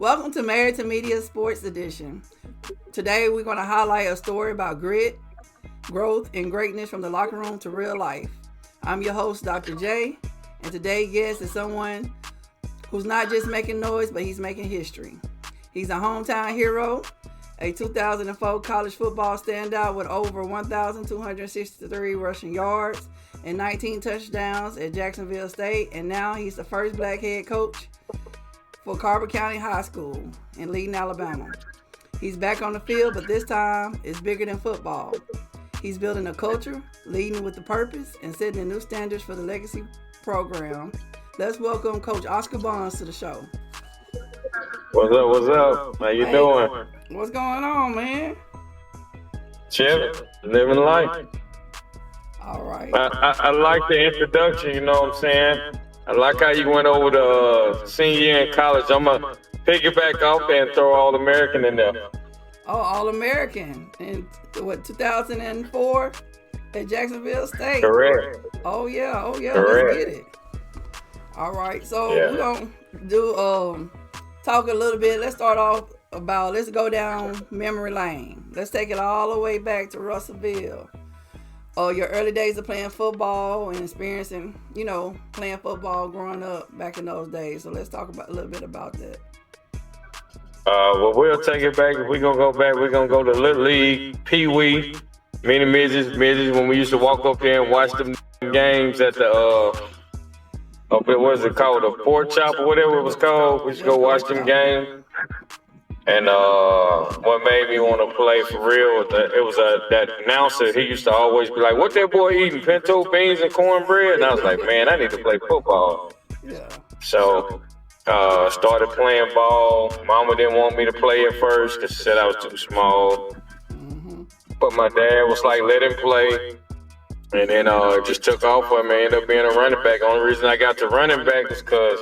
Welcome to Married2Media Sports Edition. Today we're going to highlight a story about grit, growth, and greatness from the locker room to real life. I'm your host, Dr. J, and today's guest is someone who's not just making noise, but he's making history. He's a hometown hero, a 2004 college football standout with over 1,263 rushing yards and 19 touchdowns at Jacksonville State, and now he's the first black head coach for Carver County High School in Leading, Alabama. He's back on the field, but this time it's bigger than football. He's building a culture, leading with the purpose, and setting the new standards for the legacy program. Let's welcome Coach Oscar Bonds to the show. What's up? How you doing? What's going on, man? Chilling, living life. All right. I like the introduction, you know what I'm saying? I like how you went over the senior year in college. I'm going to piggyback off there and throw All-American in there. Oh, All-American. In, 2004 at Jacksonville State? Correct. Oh, yeah. Correct. Let's get it. All right. So we're going to do talk a little bit. Let's start off let's go down memory lane. Let's take it all the way back to Russellville. Your early days of playing football and experiencing, playing football growing up back in those days. So let's talk a little bit about that. Well, we'll take it back. If we're going to go back, we're going to go to Little League, Pee Wee, mini midgets, when we used to walk up there and watch them games at the, what is it called, the pork chop or whatever it was called. We used to go watch them games. And what made me want to play for real, it was that announcer. He used to always be like, "What that boy eating? Pinto beans and cornbread?" And I was like, "Man, I need to play football." Yeah. So started playing ball. Mama didn't want me to play at first because she said I was too small. Mm-hmm. But my dad was like, "Let him play." And then it just took off for me. I ended up being a running back. The only reason I got to running back was because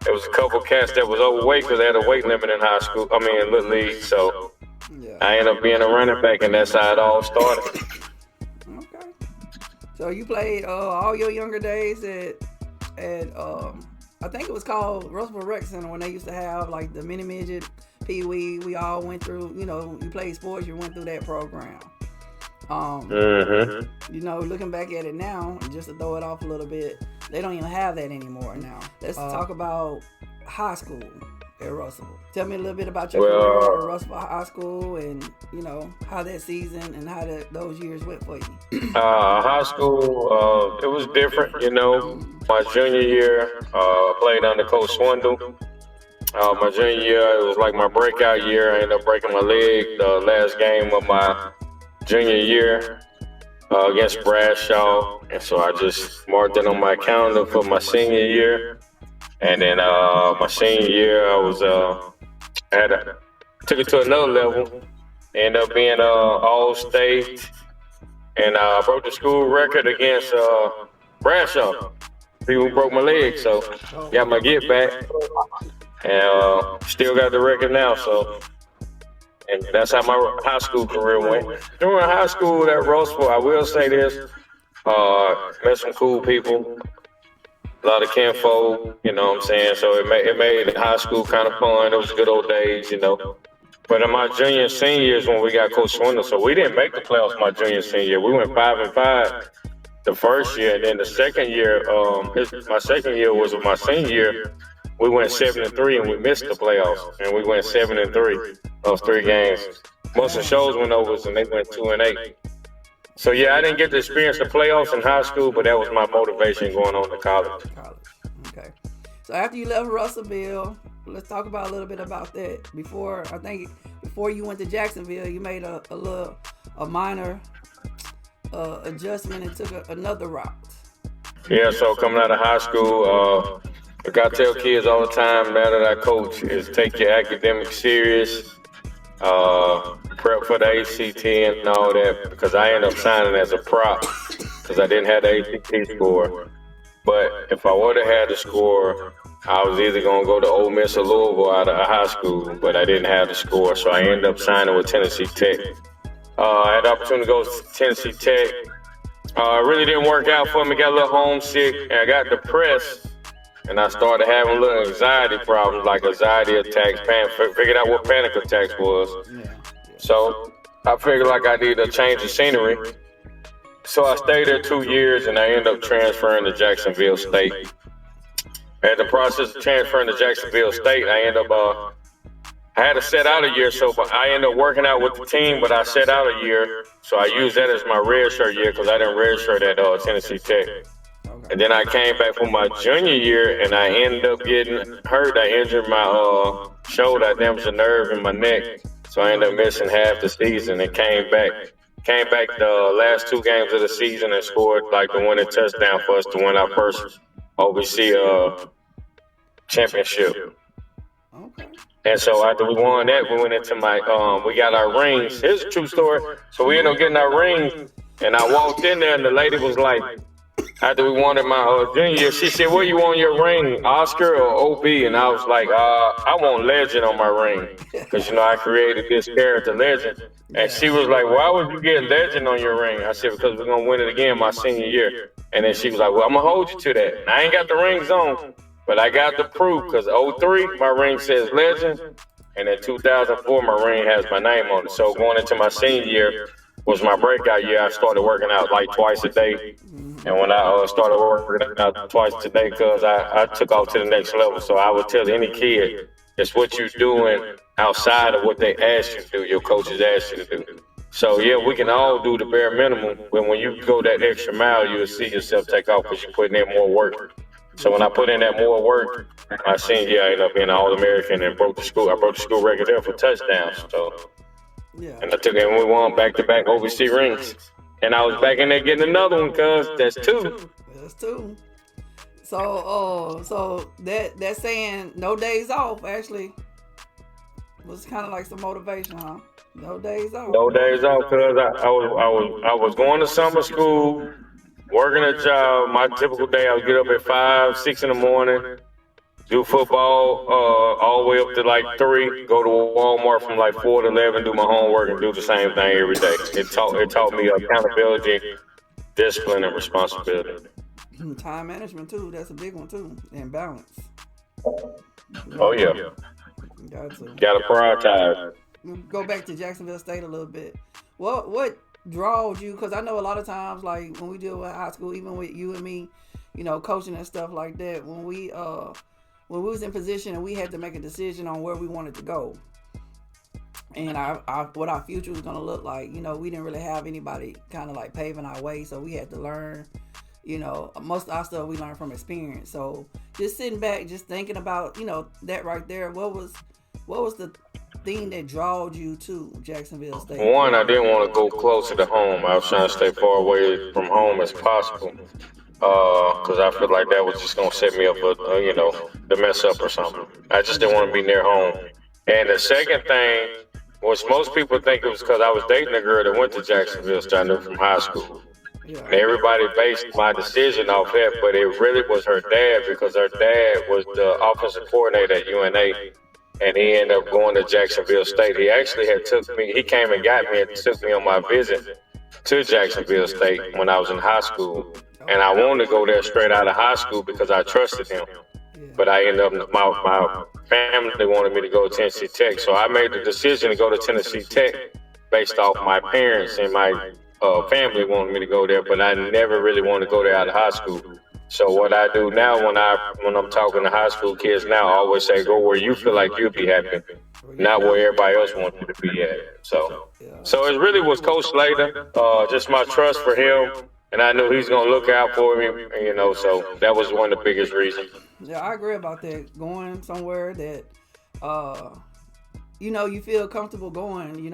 there was a couple cats that was overweight because they had a weight limit in Little League. So I ended up being a running back, and that's how it all started. Okay. So you played all your younger days at I think it was called Russellville Rec Center when they used to have like the mini midget, Pee Wee. We all went through. You played sports. You went through that program. Looking back at it now, just to throw it off a little bit, they don't even have that anymore now. Let's talk about high school at Russellville. Tell me a little bit about your career at Russellville High School and, how that season and how those years went for you. High school, it was different, My junior year, played under Coach Swindle. My junior year, it was like my breakout year. I ended up breaking my leg the last game of my junior year against Bradshaw, and so I just marked it on my calendar for my senior year. And then my senior year, I took it to another level. Ended up being all state, and I broke the school record against Bradshaw. People broke my leg, so got my get back, and still got the record now. So. And that's how my high school career went. During high school at Russellville, I will say this, met some cool people, a lot of kinfolk, you know what I'm saying? So it made high school kind of fun. It was good old days, But in my junior and senior years when we got Coach Swindle, so we didn't make the playoffs my junior and senior year. We went 5-5 the first year, and then the second year, my second year was my senior year. We went 7-3 and we missed the playoffs, and we went 7-3 those 3 games. Most of the shows went over, and they went 2-8. So I didn't get to experience the playoffs in high school, but that was my motivation going on to college. Okay. So after you left Russellville, let's talk about a little bit about that. Before you went to Jacksonville, you made a minor adjustment and took another route. Yeah. So coming out of high school. Like I tell kids all the time now that I coach is take your academics serious, prep for the ACT and all that, because I ended up signing as a prop because I didn't have the ACT score. But if I would have had the score, I was either going to go to Ole Miss or Louisville out of high school, but I didn't have the score, so I ended up signing with Tennessee Tech. I had the opportunity to go to Tennessee Tech. It really didn't work out for me. Got a little homesick, and I got depressed and I started having little anxiety problems, like anxiety attacks. Figured out what panic attacks was. So I figured like I needed a change of scenery. So I stayed there 2 years, and I ended up transferring to Jacksonville State. At the process of transferring to Jacksonville State, I ended up I had to set out a year, so but I ended up working out with the team, but I set out a year, so I used that as my redshirt year because I didn't redshirt at Tennessee Tech. And then I came back for my junior year, and I ended up getting hurt. I injured my shoulder. I damaged a nerve in my neck, so I ended up missing half the season and came back. Came back the last 2 games of the season and scored like the winning touchdown for us to win our first OVC championship. Okay. And so after we won that, we went into we got our rings. Here's a true story. So we ended up getting our rings, and I walked in there, and the lady was like, after we won in my junior year, she said, "What you want your ring, Oscar or OB?" And I was like, "I want Legend on my ring," because I created this character, Legend. And she was like, "Why would you get Legend on your ring?" I said, "Because we're gonna win it again my senior year." And then she was like, "Well, I'm gonna hold you to that." And I ain't got the rings on, but I got the proof because 03, my ring says Legend, and in 2004, my ring has my name on it. So going into my senior year was my breakout year. I started working out like twice a day. And when I started working out twice a day, because I took off to the next level. So I would tell any kid, it's what you're doing outside of what they ask you to do, your coaches ask you to do. So yeah, we can all do the bare minimum, but when you go that extra mile, you'll see yourself take off because you're putting in more work. So when I put in that more work, my senior year I ended up being an All-American and broke the school. I broke the school record there for touchdowns. So, and I took it and we won back-to-back OVC rings. And I was back in there getting another one, cuz that's 2. That's 2. So that saying no days off actually was kind of like some motivation, huh? No days off. No days off, cuz I was going to summer school, working a job. My typical day, I would get up at 5, 6 in the morning, do football all the way up to like 3, go to Walmart from like 4 to 11, do my homework, and do the same thing every day. It taught me accountability, discipline, and responsibility. Time management too, that's a big one too, and balance. Oh yeah. Gotta prioritize. Go back to Jacksonville State a little bit. What draws you? Because I know a lot of times, like when we deal with high school, even with you and me, coaching and stuff like that, when we was in position and we had to make a decision on where we wanted to go and what our future was going to look like, we didn't really have anybody kind of like paving our way, so we had to learn. Most of our stuff we learned from experience. So just sitting back, just thinking about that right there, what was the thing that drawed you to Jacksonville State? One, I didn't want to go closer to home. I was trying to stay far away from home as possible. Because I feel like that was just going to set me up for, to mess up or something. I just didn't want to be near home. And the second thing was most people think it was because I was dating a girl that went to Jacksonville State. I knew from high school. Yeah. And everybody based my decision off that, but it really was her dad because her dad was the offensive coordinator at UNA. And he ended up going to Jacksonville State. He actually he came and got me and took me on my visit to Jacksonville State when I was in high school. And I wanted to go there straight out of high school because I trusted him. But I ended up, my family wanted me to go to Tennessee Tech. So I made the decision to go to Tennessee Tech based off my parents and my family wanted me to go there. But I never really wanted to go there out of high school. So what I do now when I'm talking to high school kids now, I always say, go where you feel like you'll be happy, not where everybody else wants you to be at. So it really was Coach Slater, just my trust for him. And I knew he's going to look out for me, so that was one of the biggest reasons. Yeah, I agree about that. Going somewhere that, you feel comfortable going.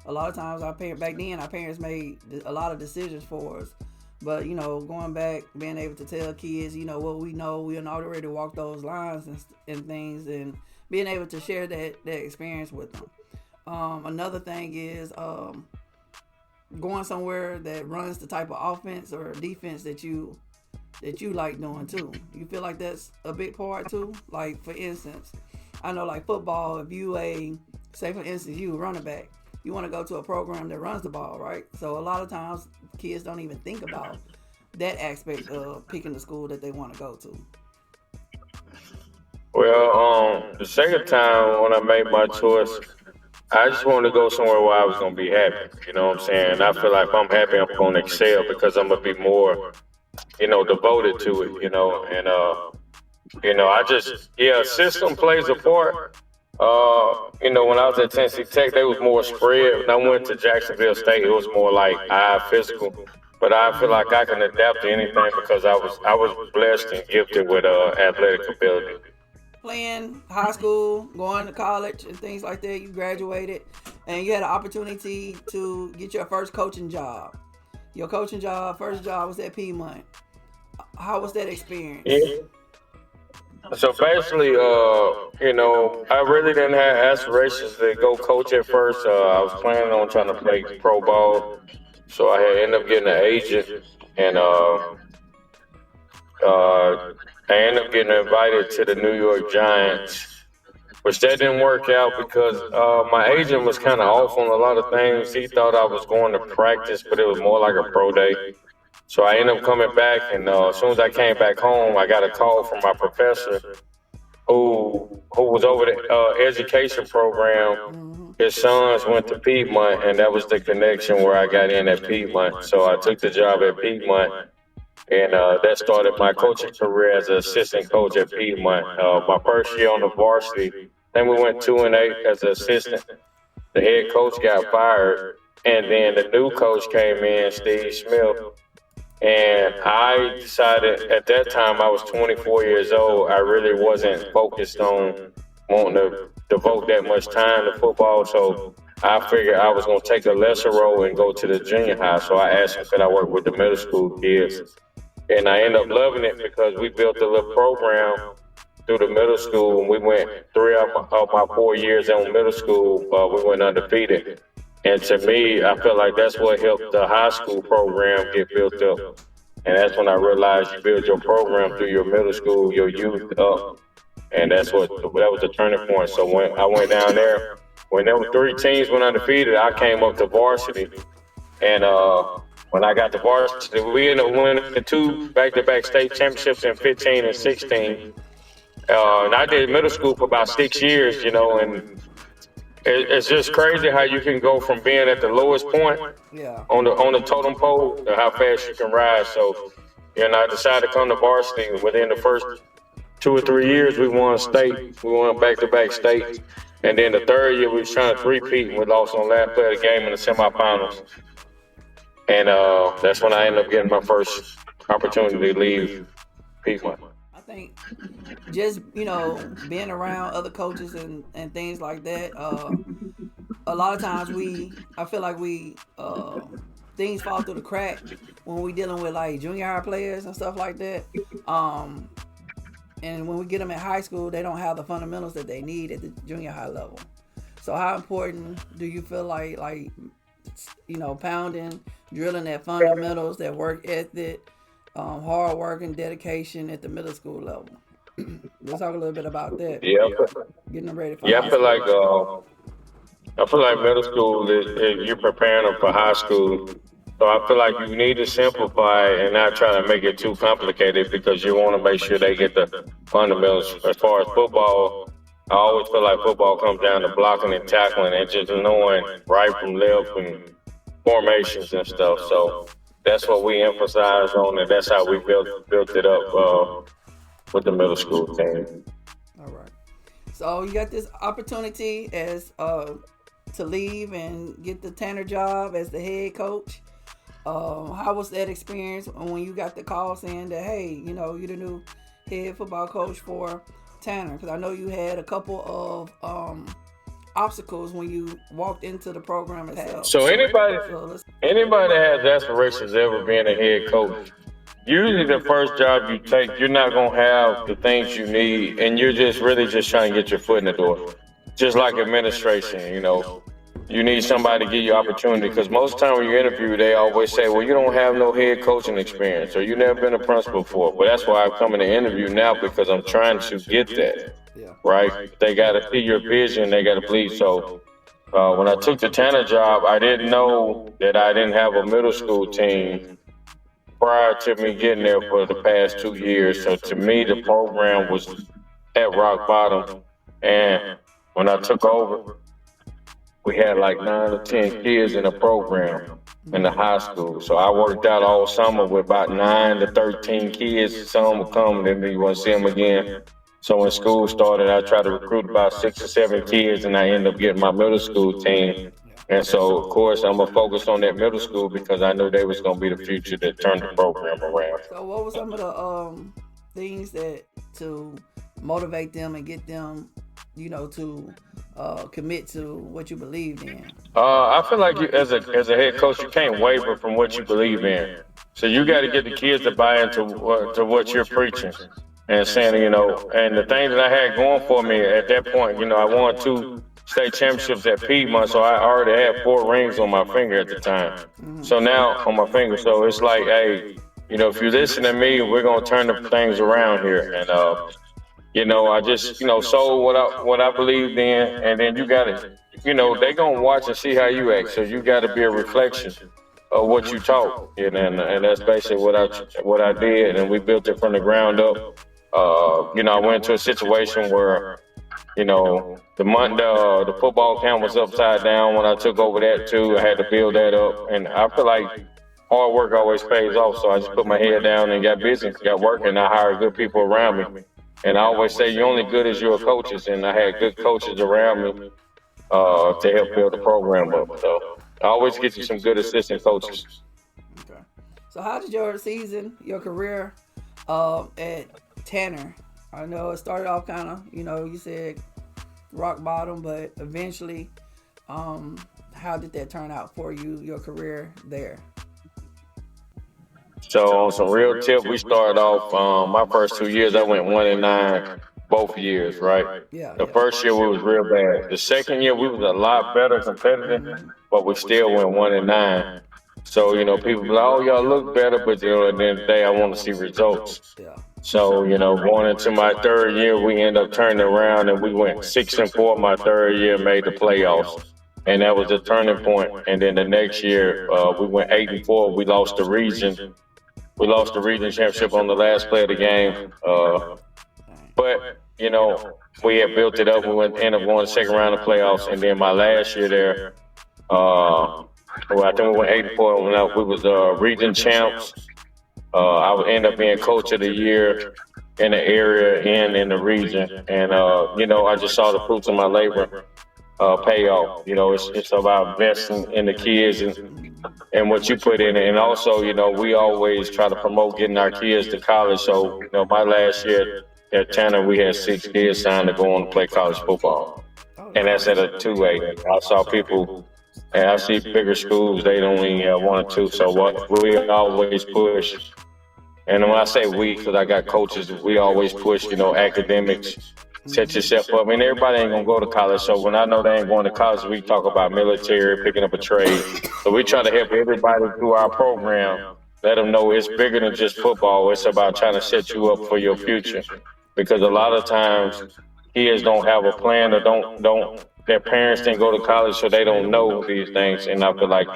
A lot of times our parents made a lot of decisions for us. But, going back, being able to tell kids, what we know, we already walked those lines and things, and being able to share that experience with them. Another thing is going somewhere that runs the type of offense or defense that you like doing too. You feel like that's a big part too? Like, for instance, I know like football, if you say for instance, you a running back, you want to go to a program that runs the ball, right? So a lot of times kids don't even think about that aspect of picking the school that they want to go to. Well, the second time when I made my choice, I just wanted to go somewhere where I was gonna be happy. You know what I'm saying? I feel like if I'm happy, I'm gonna excel because I'm gonna be more, devoted to it. I just system plays a part. When I was at Tennessee Tech, they was more spread. When I went to Jacksonville State, it was more like eye physical. But I feel like I can adapt to anything because I was blessed and gifted with athletic ability. Playing high school, going to college, and things like that. You graduated, and you had an opportunity to get your first coaching job. Your coaching job, first job, was at Piedmont. How was that experience? Yeah. So basically, I really didn't have aspirations to go coach at first. I was planning on trying to play pro ball, so I had ended up getting an agent, and I ended up getting invited to the New York Giants, which that didn't work out because my agent was kind of off on a lot of things. He thought I was going to practice, but it was more like a pro day. So I ended up coming back, and as soon as I came back home, I got a call from my professor who was over the education program. His sons went to Piedmont, and that was the connection where I got in at Piedmont. So I took the job at Piedmont, and that started my coaching career as an assistant coach at Piedmont. My first year on the varsity, then we went 2-8 as an assistant. The head coach got fired, and then the new coach came in, Steve Smith. And I decided at that time, I was 24 years old, I really wasn't focused on wanting to devote that much time to football. So I figured I was going to take a lesser role and go to the junior high. So I asked him, could I work with the middle school kids? And I ended up loving it because we built a little program through the middle school. And we went 3 of my 4 years in middle school, we went undefeated. And to me, I feel like that's what helped the high school program get built up. And that's when I realized you build your program through your middle school, your youth up. And that was the turning point. So when I went down there, when there were 3 teams went undefeated, I came up to varsity. And when I got to varsity, we ended up winning 2 back-to-back state championships in 15 and 16. And I did middle school for about 6 years, and it's just crazy how you can go from being at the lowest point on the totem pole to how fast you can rise. So, I decided to come to varsity. Within the first 2 or 3 years, we won state. We won back-to-back state. And then the third year, we was trying to three-peat, and we lost on last play of the game in the semifinals. And that's when I ended up getting my first opportunity to leave Piedmont. I think just, being around other coaches and things like that, a lot of times I feel like things fall through the crack when we're dealing with like junior high players and stuff like that. And when we get them in high school, they don't have the fundamentals that they need at the junior high level. So how important do you feel like pounding, drilling that fundamentals, that work ethic, hard work and dedication at the middle school level? Let's talk a little bit about that. Yeah. Getting them ready for I feel like middle school is you're preparing them for high school. So I feel like you need to simplify it and not try to make it too complicated because you want to make sure they get the fundamentals. As far as football, I always feel like football comes down to blocking and tackling and just knowing right from left and formations and stuff. So that's what we emphasize on, and that's how we built it up with the middle school team. All right. So you got this opportunity as to leave and get the Tanner job as the head coach. How was that experience when you got the call saying that, hey, you're the new head football coach for Tanner? Because I know you had a couple of obstacles when you walked into the program itself. So anybody that has aspirations of ever being a head coach, usually the first job you take, you're not going to have the things you need, and you're just really just trying to get your foot in the door. Just like administration, you need somebody to give you opportunity, because most of the time when you interview, they always say, well, you don't have no head coaching experience, or you've never been a principal before. Well, that's why I'm coming to interview now, because I'm trying to get that, right? They got to see your vision, they got to believe. So when I took the Tanner job, I didn't know that I didn't have a middle school team prior to me getting there for the past 2 years. So to me, the program was at rock bottom. And when I took over, we had like 9 or 10 kids in the program in the high school. So I worked out all summer with about 9 to 13 kids. Some would come, and then you won't see them again. So when school started, I tried to recruit about 6 or 7 kids, and I ended up getting my middle school team. And so, of course, I'm gonna focus on that middle school because I knew they was gonna be the future that turned the program around. So, what were some of the things that to motivate them and get them, to commit to what you believed in? I feel like you, as a head coach, you can't waver from what you believe in. So you got to get the kids to buy into to what you're preaching and saying, and the thing that I had going for me at that point, I won 2 state championships at Piedmont, so I already had 4 rings on my finger at the time. So now on my finger, so it's like, hey, if you listen to me, we're gonna turn the things around here. And I just sold what I believed in, and then you got to, they gonna watch and see how you act. So you got to be a reflection of what you taught, and that's basically what I did, and we built it from the ground up. I went into a situation where the football camp was upside down when I took over that too. I had to build that up, and I feel like hard work always pays off. So I just put my head down and got busy, got working. I hired good people around me, and I always say you're only good as your coaches, and I had good coaches around me to help build the program up. So I always get you some good assistant coaches. Okay. So how did your career at Tanner? I know it started off kind of, you said rock bottom, but eventually, how did that turn out for you, your career there? So on some real tip, we started off, my first 2 years, I went 1-9 both years, right? Yeah. The first year we was real bad. The second year we was a lot better competitive, but we still went 1-9. So, people be like, oh, y'all look better, but at the end of the day, I want to see results. Yeah. So, going into my third year, we ended up turning around and we went 6-4 my third year, made the playoffs. And that was a turning point. And then the next year, we went 8-4. We lost the region. We lost the region championship on the last play of the game. But, we had built it up. We ended up going to the second round of playoffs. And then my last year there, I think we went 8-4. We was region champs. I would end up being coach of the year in the area and in the region. And, I just saw the fruits of my labor pay off. It's about investing in the kids and what you put in it. And also, we always try to promote getting our kids to college. So, my last year at Tanner, we had 6 kids signed to go on to play college football. And that's at a 2A. I saw people, and I see bigger schools, they don't even have 1 or 2. So what we always push, and when I say we, because I got coaches, we always push, academics, set yourself up. I mean, everybody ain't going to go to college. So when I know they ain't going to college, we talk about military, picking up a trade. So we try to help everybody through our program, let them know it's bigger than just football. It's about trying to set you up for your future. Because a lot of times, kids don't have a plan or don't their parents didn't go to college, so they don't know these things. And I feel like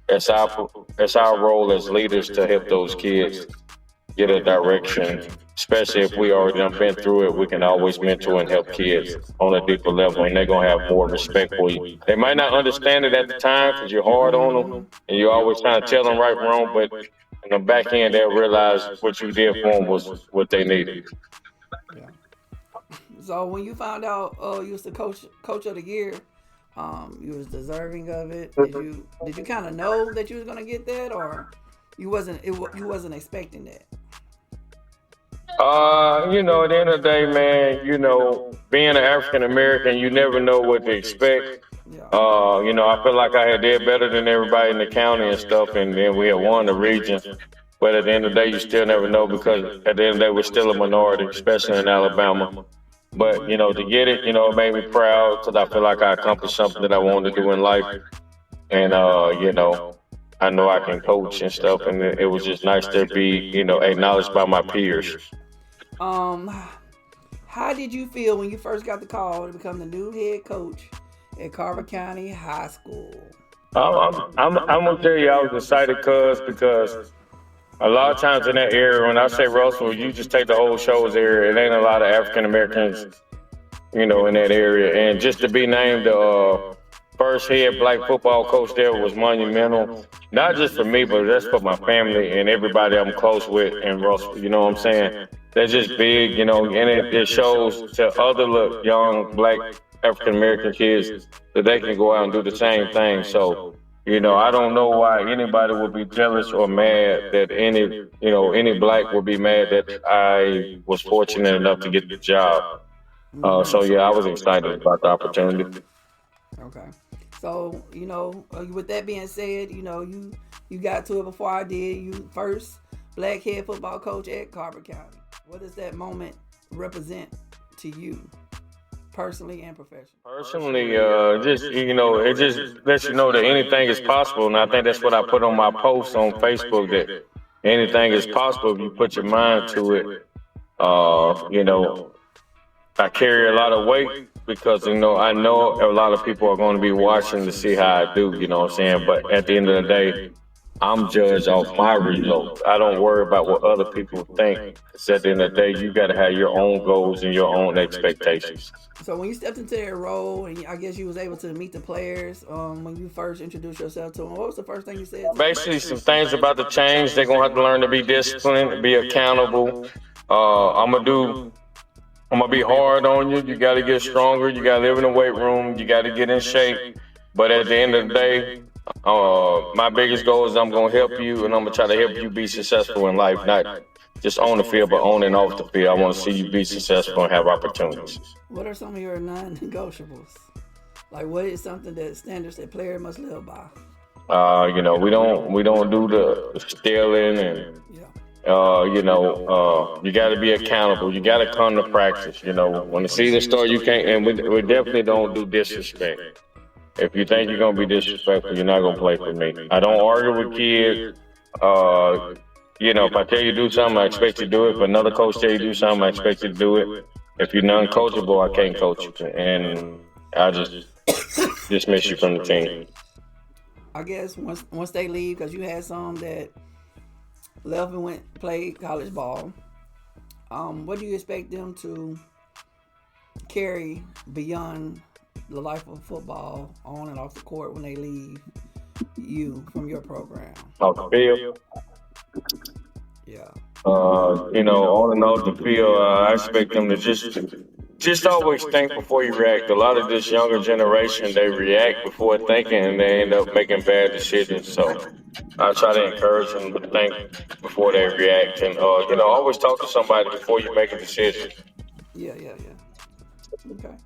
it's our role as leaders to help those kids get a direction, especially if we already done been through it. We can always mentor and help kids on a deeper level, and they're going to have more respect for you. They might not understand it at the time because you're hard on them, and you're always trying to tell them right and wrong, but in the back end, they'll realize what you did for them was what they needed. Yeah. So when you found out you was the coach of the year, you was deserving of it. Did you kind of know that you was gonna get that, or you wasn't expecting that? At the end of the day, man, being an African American, you never know what to expect. Yeah. I feel like I had did better than everybody in the county and stuff, and then we had won the region. But at the end of the day, you still never know because at the end of the day, we're still a minority, especially in Alabama. But, to get it, it made me proud because I feel like I accomplished something that I wanted to do in life. And, I know I can coach and stuff, and it was just nice to be, acknowledged by my peers. How did you feel when you first got the call to become the new head coach at Carver County High School? I'm gonna tell you, I was excited because a lot of times in that area, when I say Russell, you just take the whole Shoals area. It ain't a lot of African Americans, in that area. And just to be named the first head black football coach there was monumental. Not just for me, but that's for my family and everybody I'm close with in Russell. You know what I'm saying? That's just big, and it shows to other young black African American kids that they can go out and do the same thing. So, I don't know why anybody would be jealous or mad that any black would be mad that I was fortunate enough to get the job. So yeah, I was excited about the opportunity. Okay. So, with that being said, you got to it before I did. You first black head football coach at Carver County. What does that moment represent to you, personally and professionally? Personally, it just lets you know that anything is possible, and I think that's what I put on my post on Facebook, that anything is possible if you put your mind to it. I carry a lot of weight because, I know a lot of people are going to be watching to see how I do, what I'm saying? But at the end of the day, I'm judged off my results. I don't worry about what other people think. Because at the end of the day, you got to have your own goals and your own expectations. So when you stepped into that role, and I guess you was able to meet the players, when you first introduced yourself to them, what was the first thing you said? Basically, some things about the change. They're going to have to learn to be disciplined, to be accountable. I'm going to be hard on you. You got to get stronger. You got to live in the weight room. You got to get in shape. But at the end of the day, my biggest goal is I'm going to help you, and I'm going to try to help you be successful in life, not just on the field, but on and off the field. I want to see you be successful and have opportunities. What are some of your non-negotiables? Like, what is something that standards that player must live by? We don't do the stealing and. You got to be accountable. You got to come to practice. When the season starts, you can't, and we definitely don't do disrespect. If you think you're going to be disrespectful, you're not going to play for me. I don't argue with kids. If I tell you to do something, I expect you to do it. If another coach tell you to do something, I expect you to do it. If you're non-coachable, I can't coach you. And I just dismiss you from the team. I guess once they leave, because you had some that left and played college ball, what do you expect them to carry beyond the life of football on and off the court when they leave you from your program? Off the field? Yeah. On and off the field, I expect them to just always think before you react. A lot of this younger generation, they react before thinking, and they end up making bad decisions. So I try to encourage them to think before they react, and always talk to somebody before you make a decision. Yeah. Okay.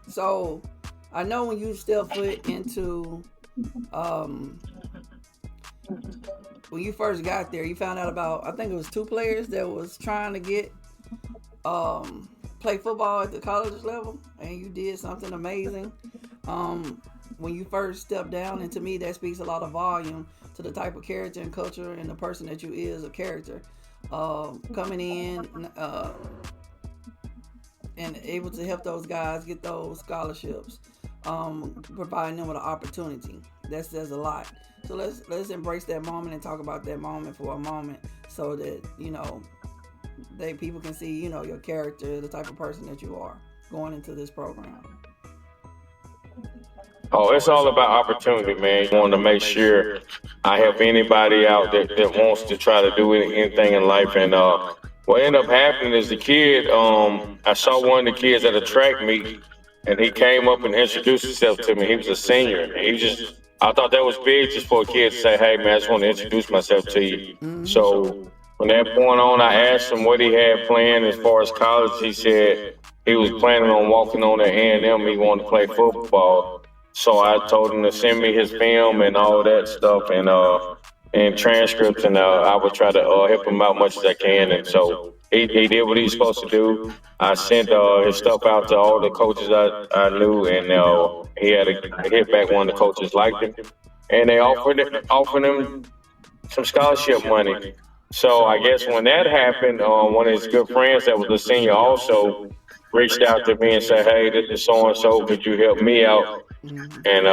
So I know when you step foot into when you first got there, you found out about, I think it was 2 players that was trying to get play football at the college level, and you did something amazing when you first stepped down. And to me, that speaks a lot of volume to the type of character and culture and the person that you is a character, coming in and able to help those guys get those scholarships, providing them with an opportunity. That says a lot. So let's embrace that moment and talk about that moment for a moment, so that people can see your character, the type of person that you are going into this program. Oh, it's all about opportunity, man. You want to make sure I help anybody out that wants to try to do anything in life. And what ended up happening is the kid, I saw one of the kids at a track meet, and he came up and introduced himself to me. He was a senior. And I thought that was big, just for a kid to say, hey, man, I just want to introduce myself to you. Mm-hmm. So from that point on, I asked him what he had planned as far as college. He said he was planning on walking on to A&M. He wanted to play football. So I told him to send me his film and all that stuff, and transcripts, and I would try to help him out much as I can. And so he did what he was supposed to do. I sent his stuff out to all the coaches I knew, and he had a hit back. One of the coaches liked him, and they offered him some scholarship money. So I guess when that happened, one of his good friends that was a senior also reached out to me and said, hey, this is so-and-so, could you help me out? And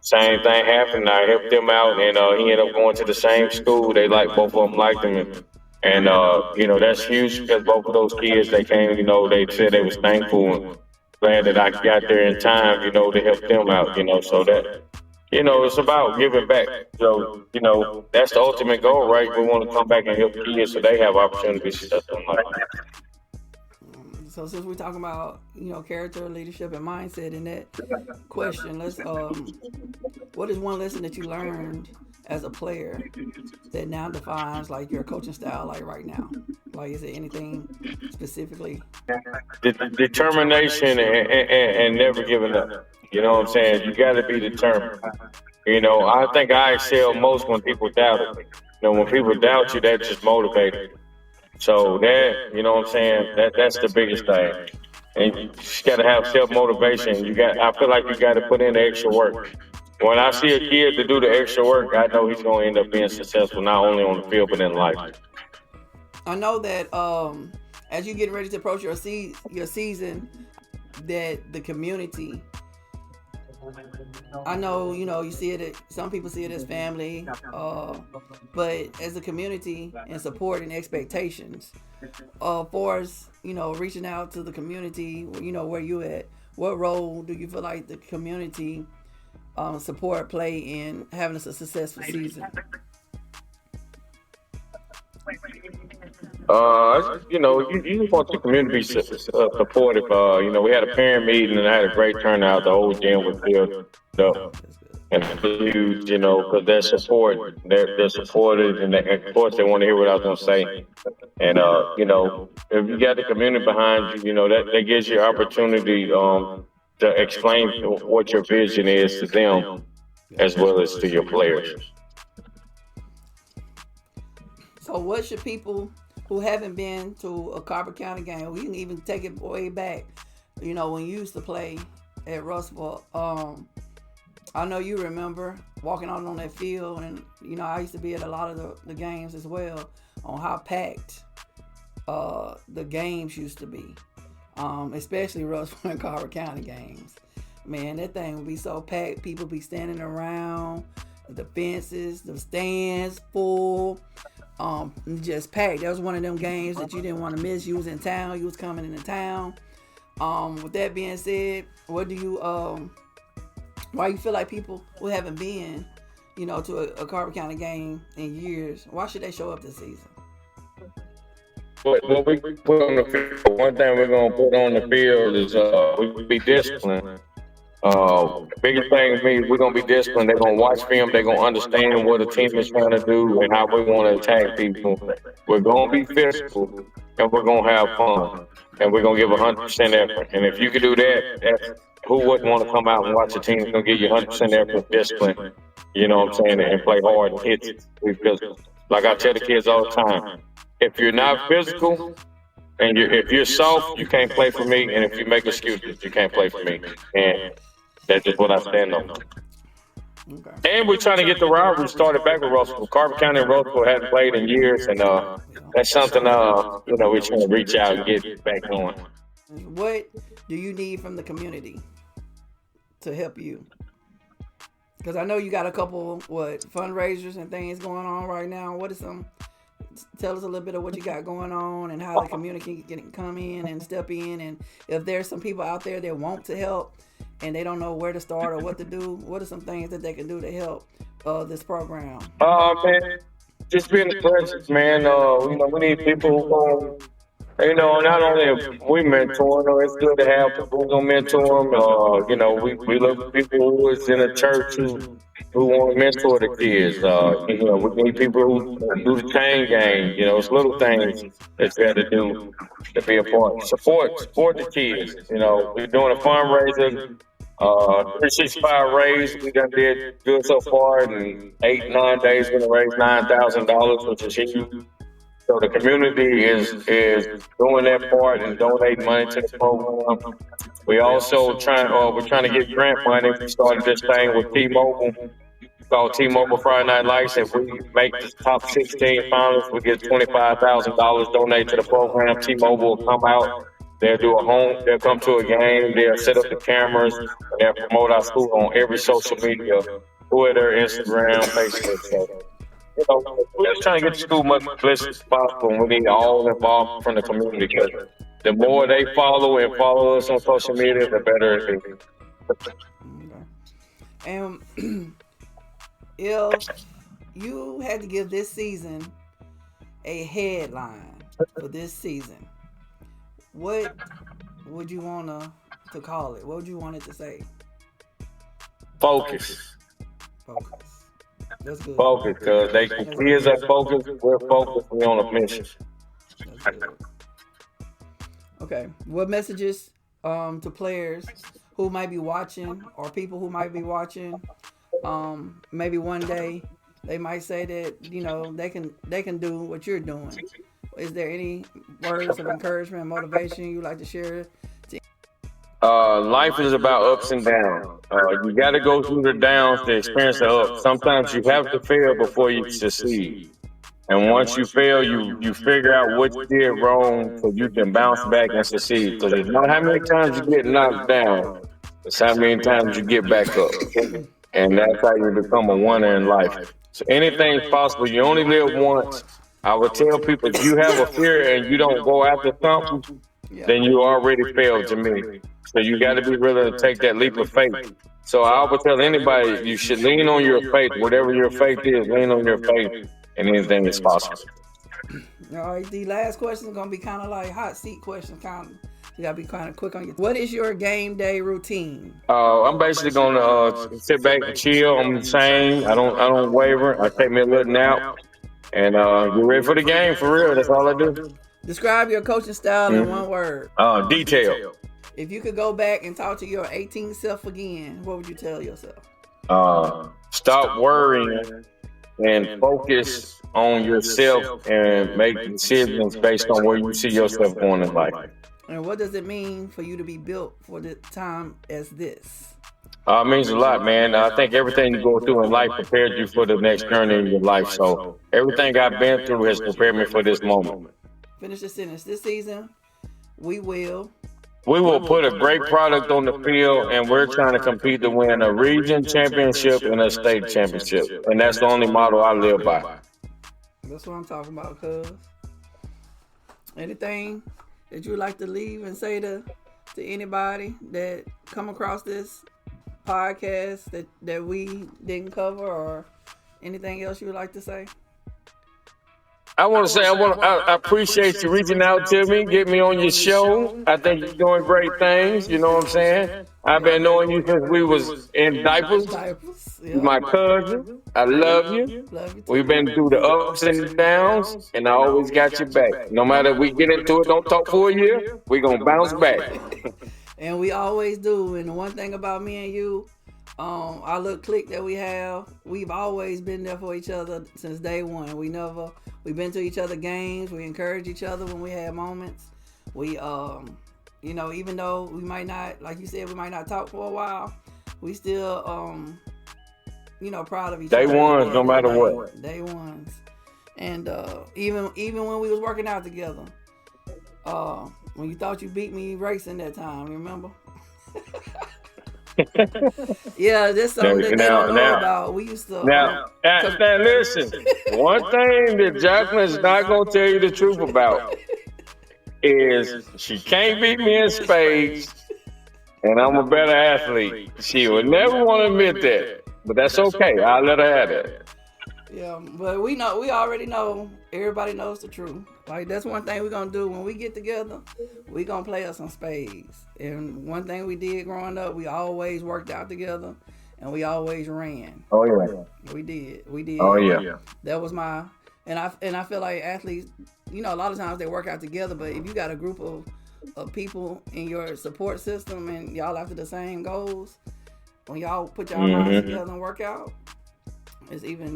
same thing happened. I helped them out, and he ended up going to the same school. They like both of them liked him, and that's huge because both of those kids they came. They said they was thankful and glad that I got there in time. To help them out. So that it's about giving back. So that's the ultimate goal, right? We want to come back and help kids so they have opportunities. Stuff like that. So since we're talking about character, leadership, and mindset in that question, let's what is one lesson that you learned as a player that now defines like your coaching style like right now? Like, is there anything specifically? Determination and never giving up. You know what I'm saying? You got to be determined. I think I excel most when people doubt it. When people doubt you, that just motivates. So that, what I'm saying, that's the biggest thing. And you just got to have self-motivation. I feel like you got to put in the extra work. When I see a kid to do the extra work, I know he's going to end up being successful, not only on the field, but in life. I know that as you get ready to approach your season, that the community, I know, you see it, some people see it as family, but as a community and support and expectations, for us, reaching out to the community, where you at, what role do you feel like the community support play in having a successful season? You just want the community supportive. We had a parent meeting and I had a great turnout. The whole gym was filled up. And it's huge, because they're support. They're supportive, and of course they want to hear what I was going to say. And, if you got the community behind you, that gives you opportunity to explain what your vision is to them as well as to your players. So what should people who haven't been to a Carver County game, we can even take it way back, when you used to play at Russell, I know you remember walking out on that field, and I used to be at a lot of the games as well, on how packed the games used to be, especially Russell and Carver County games. Man, that thing would be so packed. People be standing around the fences, the stands full, just packed. That was one of them games that you didn't want to miss. You was in town. You was coming into town. With that being said, what do you why you feel like people who haven't been, to a Carver County game in years, why should they show up this season? What we put on the field, one thing we're going to put on the field is we be disciplined. The biggest thing is we're going to be disciplined. They're going to watch film. They're going to understand what the team is trying to do and how we want to attack people. We're going to be physical, and we're going to have fun, and we're going to give 100% effort. And if you can do that, who wouldn't want to come out and watch a team that's going to give you 100% effort, discipline, and play hard and hit physical. Like I tell the kids all the time, if you're not physical and if you're soft, you can't play for me. And if you make excuses, you can't play for me. And that's just what I stand on. Okay. And we're trying to get the rivalry started back with Russell. Carver County and Russell hadn't played in years, and that's something we're trying to reach out and get back on. What do you need from the community to help you? Because I know you got a couple fundraisers and things going on right now. Tell us a little bit of what you got going on and how the community can come in and step in, and if there's some people out there that want to help and they don't know where to start or what to do, what are some things that they can do to help this program? Man, just being the presence, man. We need people who not only we mentor them, it's good to have people who gonna mentor them. We look for people who is in a church who want to mentor the kids. We need people who do the chain game. It's little things that you have to do to be a part. Support the kids. We're doing a fundraiser. 365 raise. We done did good so far. In 8-9 days, we're gonna raise $9,000, which is huge. So the community is doing their part and donating money to the program. We also we're trying to get grant money. We started this thing with T-Mobile, called T-Mobile Friday Night Lights. If we make the top 16 finalists, we get $25,000 donated to the program. T-Mobile will come out They'll come to a game, they'll set up the cameras, and they'll promote our school on every social media, Twitter, Instagram, Facebook. So, we're just trying to get the school much publicity as possible, and we need all involved from the community because the more they follow us on social media, the better it is. Okay. And if you had to give this season a headline for this season, what would you want to call it? What would you want it to say? Focus. That's good. Focus, because kids are focused, we're focused, we're on a mission. That's good. Okay. What messages to players who might be watching or people who might be watching, maybe one day they might say that, they can do what you're doing. Is there any words of encouragement and motivation you'd like to share? Life is about ups and downs. You got to go through the downs to experience the ups. Sometimes you have to fail before you succeed. And once you fail, you figure out what you did wrong so you can bounce back and succeed. Because it's not how many times you get knocked down, it's how many times you get back up. And that's how you become a winner in life. So anything's possible. You only live once. I would tell people, if you have a fear and you don't go after something, then you already failed to me. So you got to be willing to take that leap of faith. So I would tell anybody, you should lean on your faith. Whatever your faith is, lean on your faith, and anything is possible. All right, the last question is going to be kind of like hot seat questions. You got to be kind of quick on your. What is your game day routine? I'm basically going to sit back and chill. I'm the same. I don't waver. I take me a little nap. And get ready for the game, for real. That's all I do. Describe your coaching style in one word. Detail. If you could go back and talk to your 18th self again, what would you tell yourself? Stop worrying and focus on yourself and make decisions based on where you see yourself going in life. And what does it mean for you to be built for the time as this? It means a lot, man. I think everything you go through in life prepares you for the next journey in your life. So everything I've been through has prepared me for this moment. Finish the sentence. This season, we will put a great product on the field, and we're trying to compete to win a region championship and a state championship. And that's the only model I live by. That's what I'm talking about, cuz. Anything that you would like to leave and say to anybody that come across this podcast that we didn't cover, or anything else you would like to say? I want to say I appreciate you reaching out to me, get me on your show. I think you're doing great things. You know what I'm saying? I've been knowing you since we was in diapers. You're my cousin. I love you. We've been through the ups and the downs, and I always got your back. No matter we get into it, don't talk for a year, we're going to bounce back. And we always do. And the one thing about me and you, our little clique that we have, we've always been there for each other since day one. We've been to each other's games. We encourage each other when we have moments. We, even though we might not, like you said, we might not talk for a while, we still, proud of each other. Day ones, no matter what. Day ones. And even when we was working out together, when you thought you beat me racing that time, remember? Yeah, that's something that they don't know about. We used to. Now, listen. One thing that Jacqueline's not going to tell you the truth about is she can't beat me in spades, and I'm a better athlete. She would never want to admit that, but that's okay. I'll let her have it. Yeah, but we already know. Everybody knows the truth. Like, that's one thing we're going to do when we get together. We're going to play us some spades. And one thing we did growing up, we always worked out together, and we always ran. Oh, yeah. We did. Oh, yeah. That was my, and I feel like athletes, a lot of times they work out together, but if you got a group of people in your support system and y'all after the same goals, when y'all put y'all minds together and work out, it's even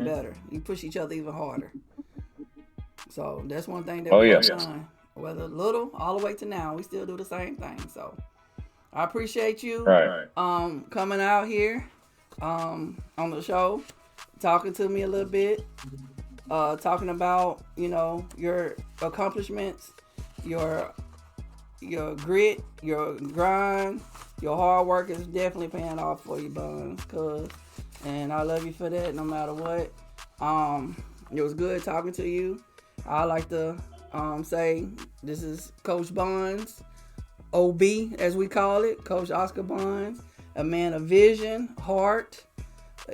better. You push each other even harder. So that's one thing that we've done. Whether little, all the way to now, we still do the same thing. So I appreciate you coming out here on the show, talking to me a little bit, talking about, your accomplishments, your your grit, your grind, your hard work is definitely paying off for you, Buns. And I love you for that, no matter what. It was good talking to you. I like to say this is Coach Buns, OB as we call it, Coach Oscar Buns, a man of vision, heart,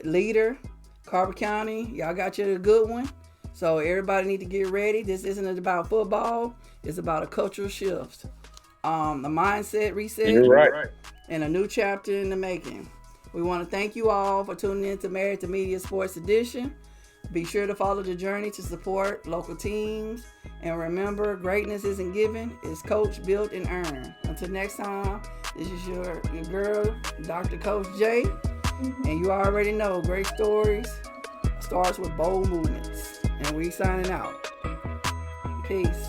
leader. Carver County, y'all got you a good one. So everybody need to get ready. This isn't about football. It's about a cultural shift, a mindset reset. You're right. And a new chapter in the making. We want to thank you all for tuning in to Married2Media Sports Edition. Be sure to follow the journey to support local teams. And remember, greatness isn't given, it's coached, built, and earned. Until next time, this is your girl, Dr. Coach J. And you already know, great stories starts with bold movements. And we signing out. Peace.